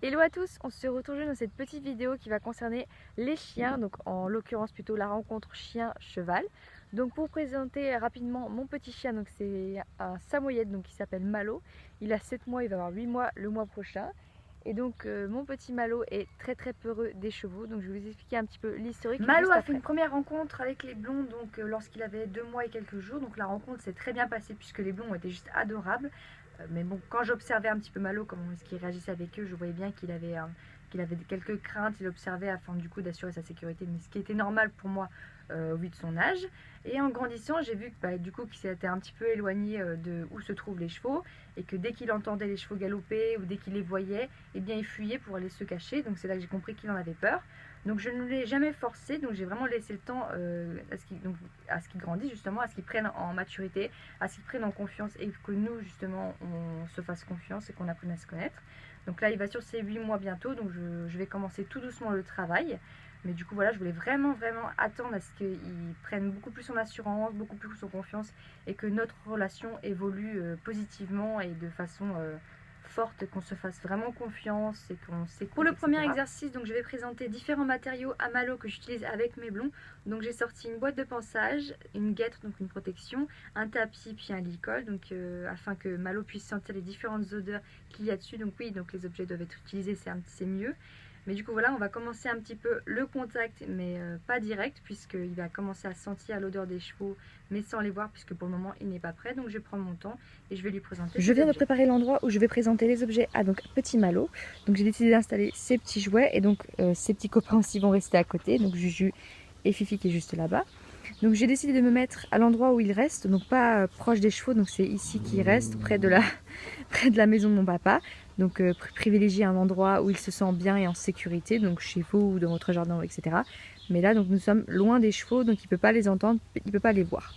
Hello à tous, on se retrouve dans cette petite vidéo qui va concerner les chiens, donc en l'occurrence plutôt la rencontre chien-cheval. Donc pour présenter rapidement mon petit chien, donc c'est un samoyède donc qui s'appelle Malo. Il a 7 mois, il va avoir 8 mois le mois prochain. Et donc mon petit Malo est très peureux des chevaux, donc je vais vous expliquer un petit peu l'historique. Malo a fait une première rencontre avec les blonds donc lorsqu'il avait 2 mois et quelques jours, donc la rencontre s'est très bien passée puisque les blonds étaient juste adorables. Mais bon, quand j'observais un petit peu Malo, comment est-ce qu'il réagissait avec eux, je voyais bien qu'il avait quelques craintes, il observait afin du coup d'assurer sa sécurité, mais ce qui était normal pour moi au vu de son âge. Et en grandissant, j'ai vu que du coup qu'il s'était un petit peu éloigné de où se trouvent les chevaux, et que dès qu'il entendait les chevaux galoper ou dès qu'il les voyait, eh bien il fuyait pour aller se cacher. Donc c'est là que j'ai compris qu'il en avait peur. Donc je ne l'ai jamais forcé, donc j'ai vraiment laissé le temps à ce qu'il grandisse justement, à ce qu'il prenne en maturité, à ce qu'il prenne en confiance et que nous justement on se fasse confiance et qu'on apprenne à se connaître. Donc là il va sur ses 8 mois bientôt, donc je vais commencer tout doucement le travail. Mais du coup voilà, je voulais vraiment attendre à ce qu'il prenne beaucoup plus son assurance, beaucoup plus son confiance et que notre relation évolue positivement et de façon forte, qu'on se fasse vraiment confiance et qu'on s'écoute. Pour le premier exercice, donc je vais présenter différents matériaux à Malo que j'utilise avec mes blonds. Donc j'ai sorti une boîte de pansage, une guêtre, donc une protection, un tapis puis un licol, donc afin que Malo puisse sentir les différentes odeurs qu'il y a dessus. Donc oui, donc les objets doivent être utilisés, c'est mieux. Mais du coup voilà, on va commencer un petit peu le contact, mais pas direct, puisqu'il va commencer à sentir l'odeur des chevaux, mais sans les voir, puisque pour le moment il n'est pas prêt. Donc je vais prendre mon temps et je vais lui présenter. Je viens de préparer l'endroit où je vais présenter les objets à donc petit Malo. Donc j'ai décidé d'installer ces petits jouets, et donc ces petits copains aussi vont rester à côté, donc Juju et Fifi qui est juste là-bas. Donc j'ai décidé de me mettre à l'endroit où il reste, donc pas proche des chevaux, donc c'est ici qu'il reste, près de la maison de mon papa. Donc privilégier un endroit où il se sent bien et en sécurité, donc chez vous ou dans votre jardin, etc. Mais là donc nous sommes loin des chevaux, donc il ne peut pas les entendre, il ne peut pas les voir.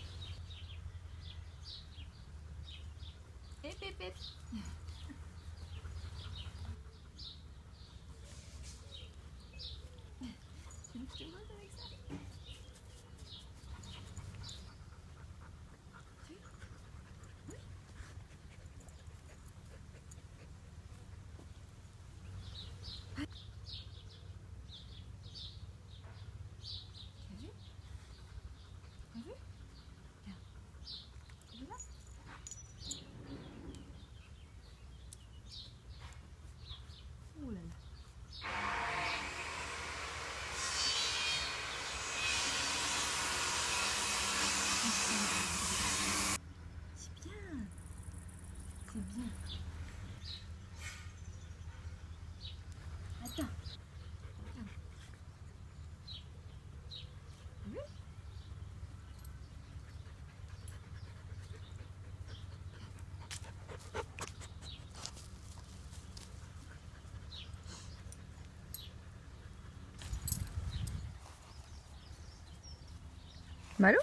C'est bien. Attends. T'as vu? Malo?